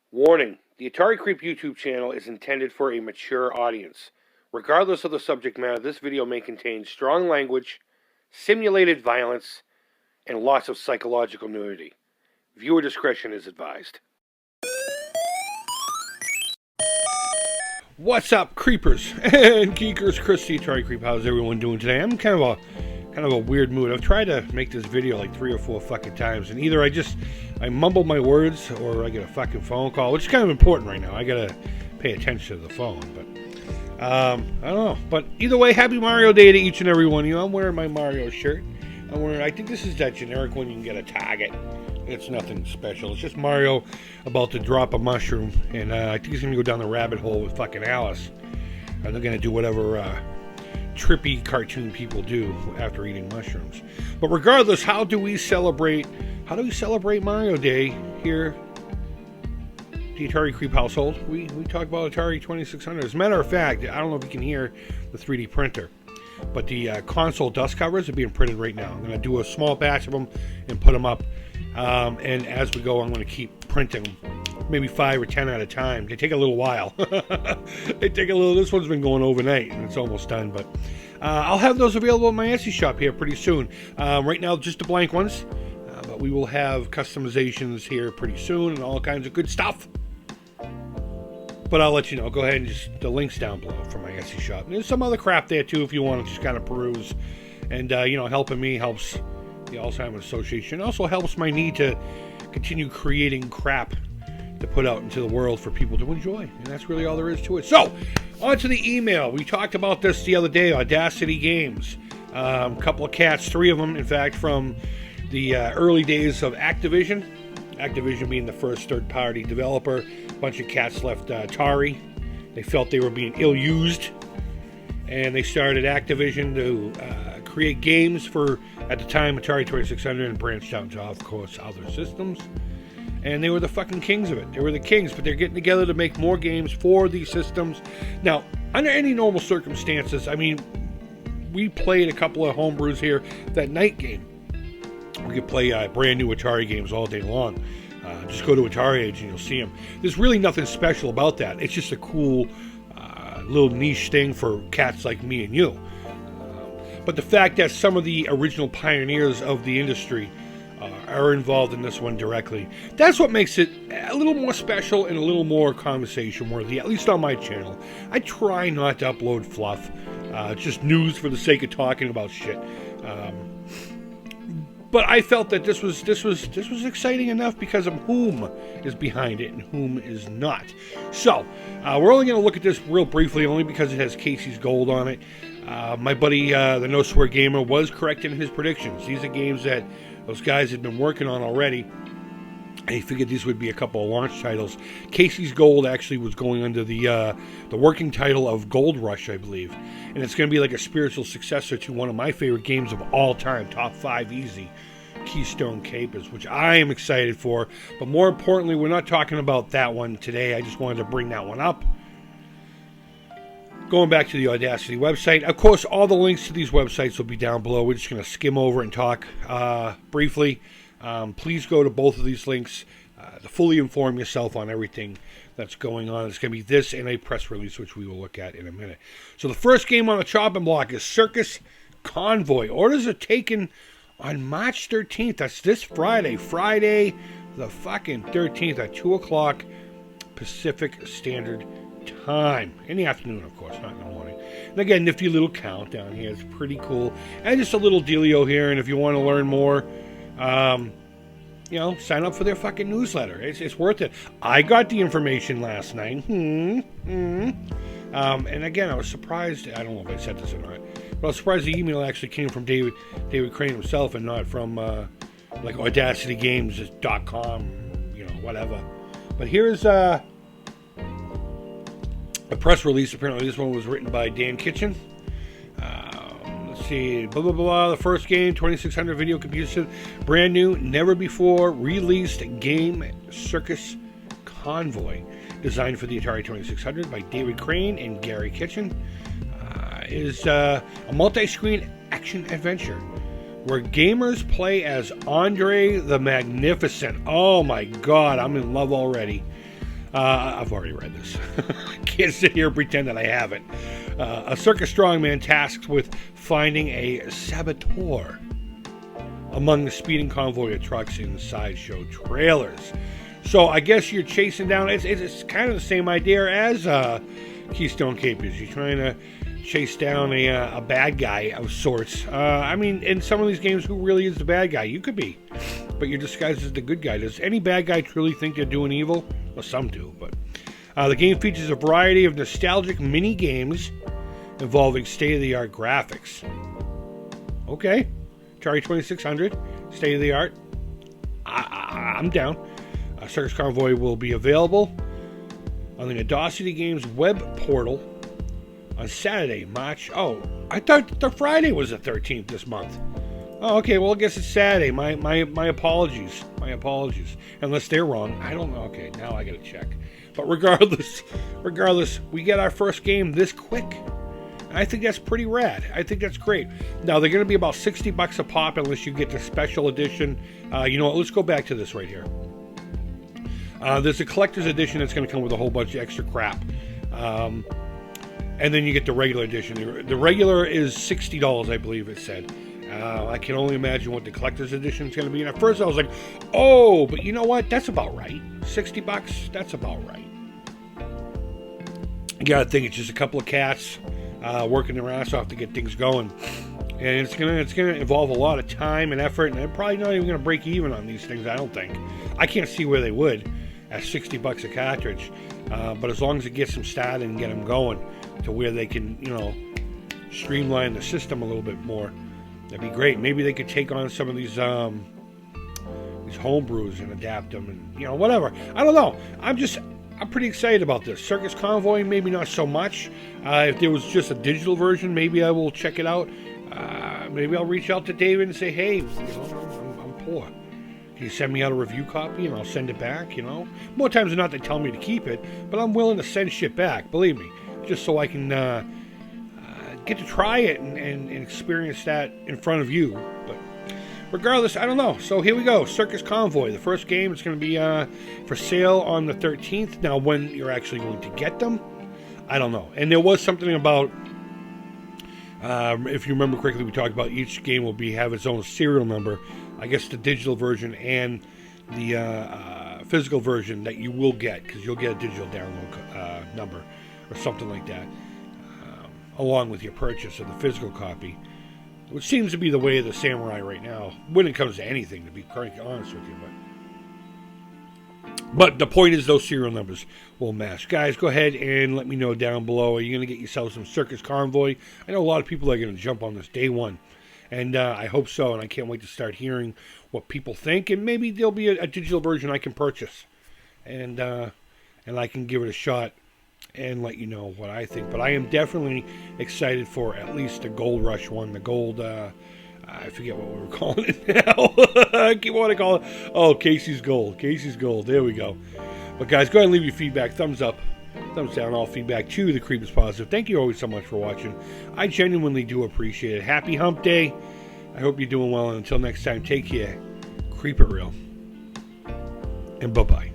Warning: the Atari Creep YouTube channel is intended for a mature audience. Regardless of the subject matter, this video may contain strong language, simulated violence, and lots of psychological nudity. Viewer discretion is advised. What's up, creepers and geekers? Chris, the Atari Creep. How's everyone doing today? I'm kind of a weird mood. I've tried to make this video like 3 or 4 fucking times, and either I mumble my words or I get a fucking phone call, which is kind of important right now. I gotta pay attention to the phone, but I don't know. But either way, happy Mario Day to each and every one of you. I'm wearing my Mario shirt. I think this is that generic one you can get at Target. It's nothing special. It's just Mario about to drop a mushroom, and I think he's gonna go down the rabbit hole with fucking Alice. And they're gonna do whatever trippy cartoon people do after eating mushrooms. But regardless, how do we celebrate Mario Day here at the Atari Creep household? We talk about Atari 2600. As a matter of fact, I don't know if you can hear the 3D printer, but the console dust covers are being printed right now. I'm going to do a small batch of them and put them up. And as we go, I'm going to keep printing maybe 5 or 10 at a time. They take a little while. This one's been going overnight and it's almost done, but I'll have those available in my Etsy shop here pretty soon. Right now, just the blank ones, but we will have customizations here pretty soon and all kinds of good stuff. But I'll let you know. Go ahead and just the links down below for my Etsy shop. And there's some other crap there too if you want to just kind of peruse. And helping me helps the Alzheimer's Association. It also helps my need to continue creating crap to put out into the world for people to enjoy. And that's really all there is to it. So, on to the email. We talked about this the other day, Audacity Games. A couple of cats, 3 of them, in fact, from the early days of Activision. Activision being the first third-party developer. A bunch of cats left Atari. They felt they were being ill-used. And they started Activision to create games for, at the time, Atari 2600, and branched out into, of course, other systems. And they were the fucking kings of it. They were the kings, but they're getting together to make more games for these systems. Now, under any normal circumstances, I mean, we played a couple of homebrews here. That night game, we could play brand new Atari games all day long. Just go to Atari Age and you'll see them. There's really nothing special about that. It's just a cool little niche thing for cats like me and you. But the fact that some of the original pioneers of the industry are involved in this one directly, that's what makes it a little more special and a little more conversation worthy, at least on my channel. I try not to upload fluff, just news for the sake of talking about shit. But I felt that this was exciting enough because of whom is behind it and whom is not. So, we're only going to look at this real briefly, only because it has Casey's Gold on it. My buddy, the No Swear Gamer, was correct in his predictions. These are games that those guys had been working on already. And he figured these would be a couple of launch titles. Casey's Gold actually was going under the working title of Gold Rush, I believe. And it's going to be like a spiritual successor to one of my favorite games of all time, top 5 easy, Keystone Capers, which I am excited for. But more importantly, we're not talking about that one today. I just wanted to bring that one up. Going back to the Audacity website, of course, all the links to these websites will be down below. We're just going to skim over and talk briefly. Please go to both of these links to fully inform yourself on everything that's going on. It's going to be this and a press release, which we will look at in a minute. So the first game on the chopping block is Circus Convoy. Orders are taken on March 13th. That's this Friday the fucking 13th at 2 o'clock Pacific Standard Time. In the afternoon, of course, not in the morning. And again, nifty little countdown here. It's pretty cool. And just a little dealio here. And if you want to learn more, sign up for their fucking newsletter. It's worth it. I got the information last night. And again, I was surprised. I don't know if I said this or not, but I was surprised the email actually came from David Crane himself and not from like AudacityGames.com, whatever. But here's a press release. Apparently this one was written by Dan Kitchen. Let's see, blah blah blah. The first game, 2600 video computer system, brand new, never before released game, Circus Convoy, designed for the Atari 2600 by David Crane and Gary Kitchen, is a multi-screen action adventure where gamers play as Andre the Magnificent. Oh my god, I'm in love already. I've already read this. I can't sit here and pretend that I haven't. A circus strongman tasked with finding a saboteur among the speeding convoy of trucks in sideshow trailers. So I guess you're chasing down. It's kind of the same idea as Keystone Capers. You're trying to chase down a bad guy of sorts. I mean, in some of these games, who really is the bad guy? You could be, but you're disguised as the good guy. Does any bad guy truly think they're doing evil? Well, some do, but the game features a variety of nostalgic mini games involving state-of-the-art graphics. Okay, Atari 2600, state-of-the-art. I'm down. Circus Convoy will be available on the Audacity Games web portal on Saturday, March. Oh, I thought the Friday was the 13th this month. Oh, okay. Well, I guess it's Saturday. My apologies. My apologies. Unless they're wrong. I don't know. Okay, now I gotta check. But regardless, we get our first game this quick. I think that's pretty rad. I think that's great. Now, they're going to be about $60 a pop unless you get the special edition. You know what? Let's go back to this right here. There's a collector's edition that's going to come with a whole bunch of extra crap. And then you get the regular edition. The regular is $60, I believe it said. I can only imagine what the collector's edition is going to be. And at first I was like, oh, but you know what? That's about right. $60, that's about right. You got to think it's just a couple of cats working their ass off to get things going. And it's gonna involve a lot of time and effort, and they're probably not even going to break even on these things, I don't think. I can't see where they would at $60 a cartridge. But as long as it gets them started and get them going to where they can, you know, streamline the system a little bit more, that'd be great. Maybe they could take on some of these homebrews and adapt them, and, you know, whatever. I don't know. I'm pretty excited about this. Circus Convoy, maybe not so much. If there was just a digital version, maybe I will check it out. Maybe I'll reach out to David and say, hey, you know, I'm poor. Can you send me out a review copy and I'll send it back, you know? More times than not, they tell me to keep it, but I'm willing to send shit back, believe me, just so I can get to try it and experience that in front of you. But regardless, I don't know. So here we go. Circus Convoy. The first game is going to be for sale on the 13th. Now, when you're actually going to get them, I don't know. And there was something about, if you remember correctly, we talked about each game will have its own serial number. I guess the digital version and the physical version that you will get, because you'll get a digital download number or something like that, along with your purchase of the physical copy, which seems to be the way of the samurai right now when it comes to anything, to be quite honest with you. But the point is, those serial numbers will match. Guys, go ahead and let me know down below. Are you going to get yourself some Circus Convoy? I know a lot of people are going to jump on this day one, and I hope so, and I can't wait to start hearing what people think, and maybe there'll be a digital version I can purchase, and I can give it a shot and let you know what I think. But I am definitely excited for at least the Gold Rush one, the Gold, I forget what we were calling it now. I keep wanting to call it, oh, Casey's Gold. Casey's Gold, there we go. But guys, go ahead and leave your feedback, thumbs up, thumbs down, all feedback to the Creep is Positive. Thank you always so much for watching. I genuinely do appreciate it. Happy Hump Day. I hope you're doing well, and until next time, take care, creep it real, and bye-bye.